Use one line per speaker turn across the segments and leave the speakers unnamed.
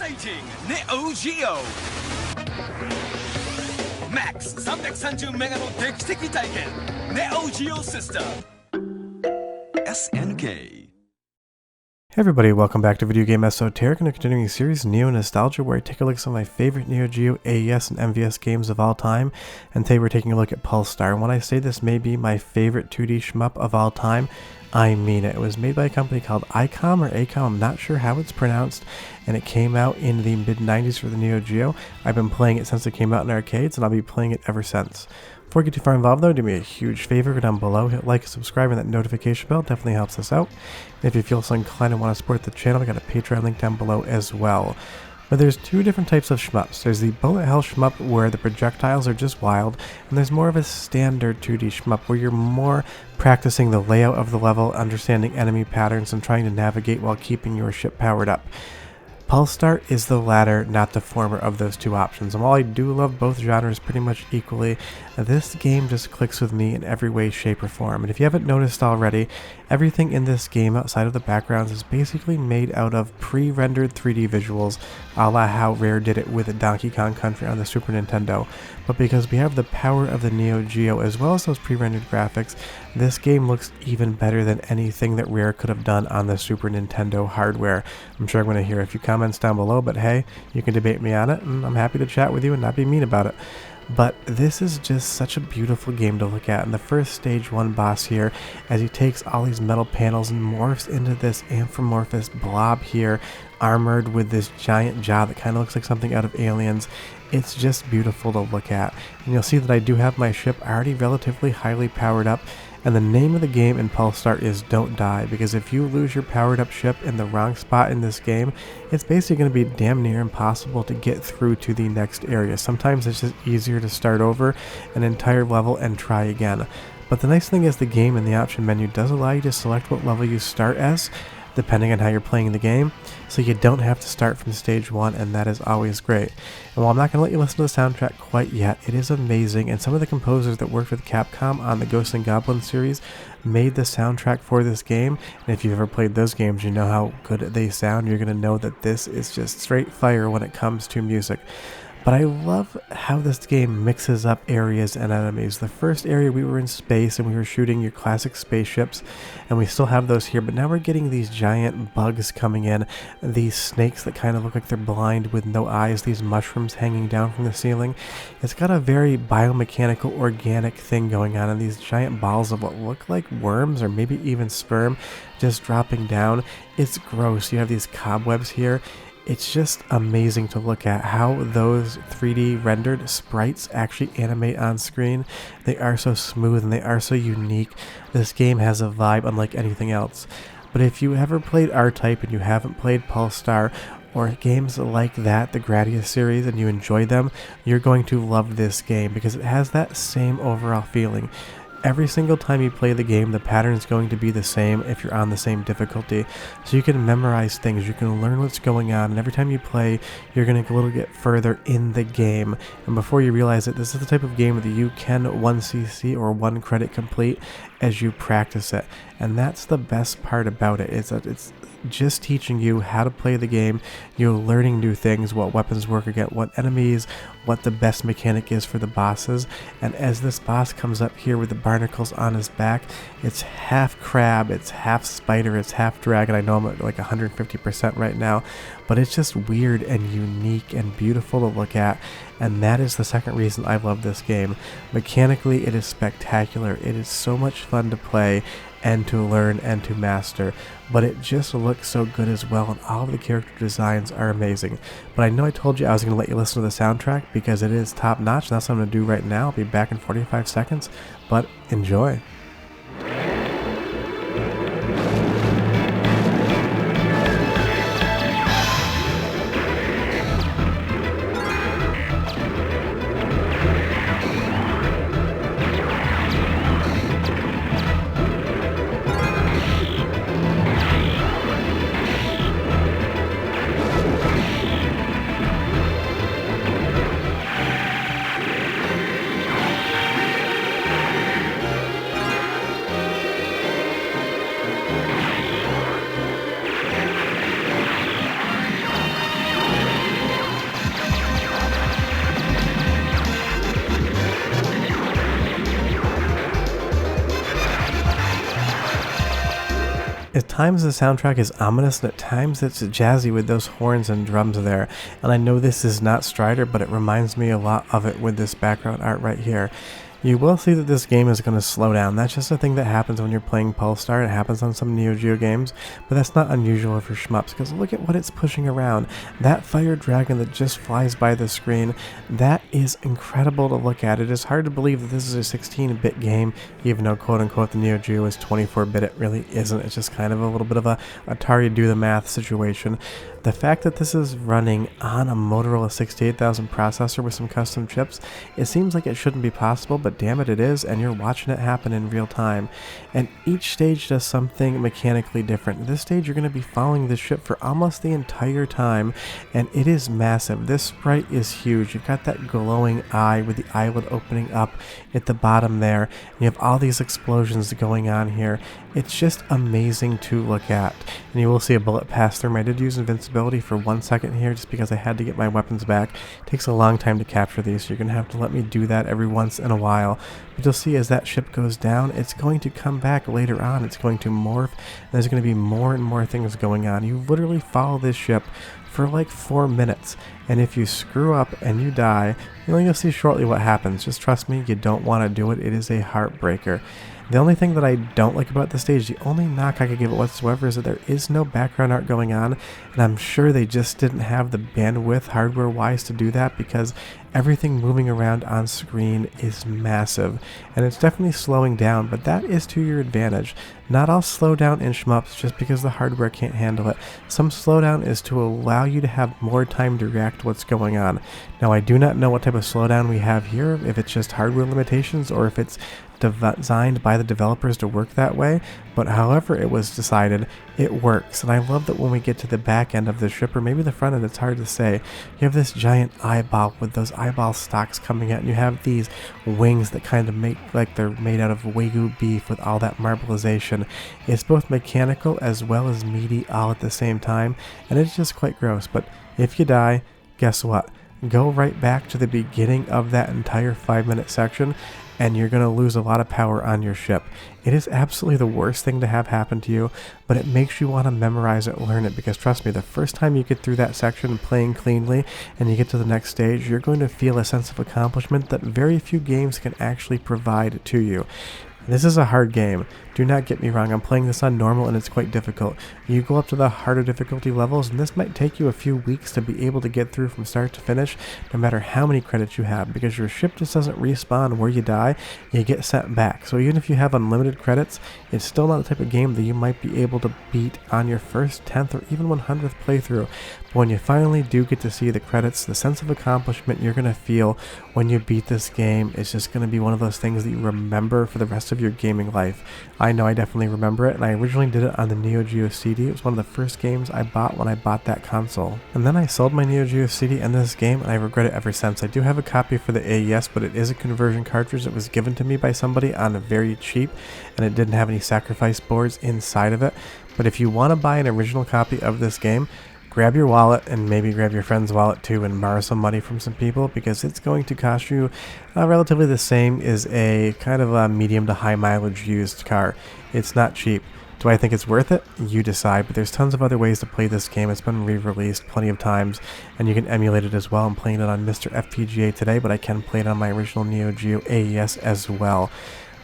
Exciting! Neo Geo! Max 330メガの劇的体験 Neo Geo System SNK.
Hey everybody, welcome back to Video Game Esoteric and a continuing series, Neo Nostalgia, where I take a look at some of my favorite Neo Geo AES and MVS games of all time, and today we're taking a look at Pulstar. And when I say this may be my favorite 2D shmup of all time, I mean it. It was made by a company called Aicom or Aicom, I'm not sure how it's pronounced, and it came out in the mid-90s for the Neo Geo. I've been playing it since it came out in arcades, and I'll be playing it ever since. Before we get too far involved though, do me a huge favor, go down below, hit like, subscribe, and that notification bell definitely helps us out. And if you feel so inclined and want to support the channel, I got a Patreon link down below as well. But there's two different types of shmups. There's the bullet hell shmup where the projectiles are just wild, and there's more of a standard 2D shmup where you're more practicing the layout of the level, understanding enemy patterns, and trying to navigate while keeping your ship powered up. Pulstar is the latter, not the former of those two options, and while I do love both genres pretty much equally, this game just clicks with me in every way, shape, or form. And if you haven't noticed already, everything in this game outside of the backgrounds is basically made out of pre-rendered 3D visuals, a la how Rare did it with Donkey Kong Country on the Super Nintendo. But because we have the power of the Neo Geo as well as those pre-rendered graphics, this game looks even better than anything that Rare could have done on the Super Nintendo hardware. I'm sure I'm going to hear a few comments down below, but hey, you can debate me on it, and I'm happy to chat with you and not be mean about it. But this is just such a beautiful game to look at, and the first stage 1 boss here, as he takes all these metal panels and morphs into this amorphous blob here, armored with this giant jaw that kind of looks like something out of Aliens. It's just beautiful to look at. And you'll see that I do have my ship already relatively highly powered up, and the name of the game in Pulstar is Don't Die, because if you lose your powered up ship in the wrong spot in this game, it's basically going to be damn near impossible to get through to the next area. Sometimes it's just easier to start over an entire level and try again. But the nice thing is the game in the option menu does allow you to select what level you start as, depending on how you're playing the game, so you don't have to start from stage 1, and that is always great. And while I'm not going to let you listen to the soundtrack quite yet, it is amazing, and some of the composers that worked with Capcom on the Ghosts and Goblins series made the soundtrack for this game, and if you've ever played those games, you know how good they sound. You're going to know that this is just straight fire when it comes to music. But I love how this game mixes up areas and enemies. The first area we were in space and we were shooting your classic spaceships, and we still have those here, but now we're getting these giant bugs coming in, these snakes that kind of look like they're blind with no eyes, these mushrooms hanging down from the ceiling. It's got a very biomechanical, organic thing going on, and these giant balls of what look like worms or maybe even sperm just dropping down. It's gross. You have these cobwebs here. It's just amazing to look at how those 3D rendered sprites actually animate on screen. They are so smooth and they are so unique. This game has a vibe unlike anything else. But if you ever played R-Type and you haven't played Pulstar or games like that, the Gradius series, and you enjoy them, you're going to love this game because it has that same overall feeling. Every single time you play the game, the pattern is going to be the same if you're on the same difficulty. So you can memorize things, you can learn what's going on, and every time you play, you're going to go a little bit further in the game. And before you realize it, this is the type of game that you can 1cc or 1 credit complete as you practice it. And that's the best part about it. It's just teaching you how to play the game. You're learning new things, what weapons work against what enemies, what the best mechanic is for the bosses. And as this boss comes up here with the barnacles on his back, it's half crab, it's half spider, it's half dragon. I know I'm at like 150% right now, but it's just weird and unique and beautiful to look at. And that is the second reason I love this game. Mechanically, it is spectacular. It is so much fun to play and to learn and to master, but it just looks so good as well, and all of the character designs are amazing. But I know I told you I was going to let you listen to the soundtrack because it is top notch, and that's what I'm going to do right now. I'll be back in 45 seconds, but enjoy. At times the soundtrack is ominous, and at times it's jazzy with those horns and drums there. And I know this is not Strider, but it reminds me a lot of it with this background art right here. You will see that this game is going to slow down. That's just a thing that happens when you're playing Pulstar. It happens on some Neo Geo games, but that's not unusual for Shmups, because look at what it's pushing around. That fire dragon that just flies by the screen, that is incredible to look at. It is hard to believe that this is a 16-bit game, even though quote-unquote the Neo Geo is 24-bit. It really isn't. It's just kind of a little bit of a Atari do-the-math situation. The fact that this is running on a Motorola 68000 processor with some custom chips, it seems like it shouldn't be possible, but damn it is, and you're watching it happen in real time. And each stage does something mechanically different. This stage you're going to be following the ship for almost the entire time, and it is massive. This sprite is huge. You've got that glowing eye with the eyelid opening up at the bottom there, and you have all these explosions going on here. It's just amazing to look at. And you will see a bullet pass through. I did use invincibility for 1 second here just because I had to get my weapons back. It takes a long time to capture these, so you're going to have to let me do that every once in a while. But you'll see as that ship goes down, it's going to come back later on. It's going to morph, and there's going to be more and more things going on. You literally follow this ship for like 4 minutes, and if you screw up and you die, you'll see shortly what happens. Just trust me, you don't want to do it. It is a heartbreaker. The only thing that I don't like about the stage, the only knock I could give it whatsoever, is that there is no background art going on, and I'm sure they just didn't have the bandwidth hardware-wise to do that, because everything moving around on screen is massive, and it's definitely slowing down, but that is to your advantage. Not all slowdown in Shmups just because the hardware can't handle it. Some slowdown is to allow you to have more time to react to what's going on. Now, I do not know what type of slowdown we have here, if it's just hardware limitations or if it's designed by the developers to work that way, but however it was decided, it works. And I love that when we get to the back end of the ship, or maybe the front end, it's hard to say, you have this giant eyeball with those eyeball stalks coming out, and you have these wings that kind of make like they're made out of Wagyu beef with all that marbleization. It's both mechanical as well as meaty all at the same time, and it's just quite gross. But if you die, guess what? Go right back to the beginning of that entire 5-minute section, and you're going to lose a lot of power on your ship. It is absolutely the worst thing to have happen to you, but it makes you want to memorize it, learn it, because trust me, the first time you get through that section playing cleanly and you get to the next stage, you're going to feel a sense of accomplishment that very few games can actually provide to you. This is a hard game. Do not get me wrong, I'm playing this on normal and it's quite difficult. You go up to the harder difficulty levels and this might take you a few weeks to be able to get through from start to finish, no matter how many credits you have, because your ship just doesn't respawn where you die, you get sent back. So even if you have unlimited credits, it's still not the type of game that you might be able to beat on your first 10th or even 100th playthrough. But when you finally do get to see the credits, the sense of accomplishment you're going to feel when you beat this game is just going to be one of those things that you remember for the rest of your gaming life. I know I definitely remember it, and I originally did it on the Neo Geo CD. It was one of the first games I bought when I bought that console. And then I sold my Neo Geo CD and this game, and I regret it ever since. I do have a copy for the AES, but it is a conversion cartridge that was given to me by somebody on a very cheap, and it didn't have any sacrifice boards inside of it. But if you want to buy an original copy of this game, grab your wallet and maybe grab your friend's wallet too and borrow some money from some people, because it's going to cost you relatively the same as a kind of a medium to high mileage used car. It's not cheap. Do I think it's worth it? You decide, but there's tons of other ways to play this game. It's been re-released plenty of times, and you can emulate it as well. I'm playing it on MiSTer FPGA today, but I can play it on my original Neo Geo AES as well.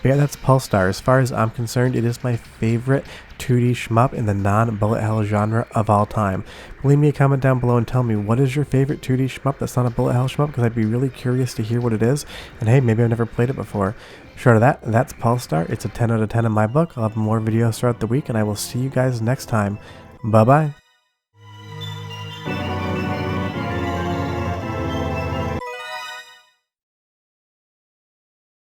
But yeah, that's Pulstar. As far as I'm concerned, it is my favorite 2D shmup in the non-bullet hell genre of all time. Leave me a comment down below and tell me, what is your favorite 2D shmup that's not a bullet hell shmup, because I'd be really curious to hear what it is. And hey, maybe I've never played it before. Short of that, that's Pulstar. It's a 10 out of 10 in my book. I'll have more videos throughout the week, and I will see you guys next time. Bye-bye.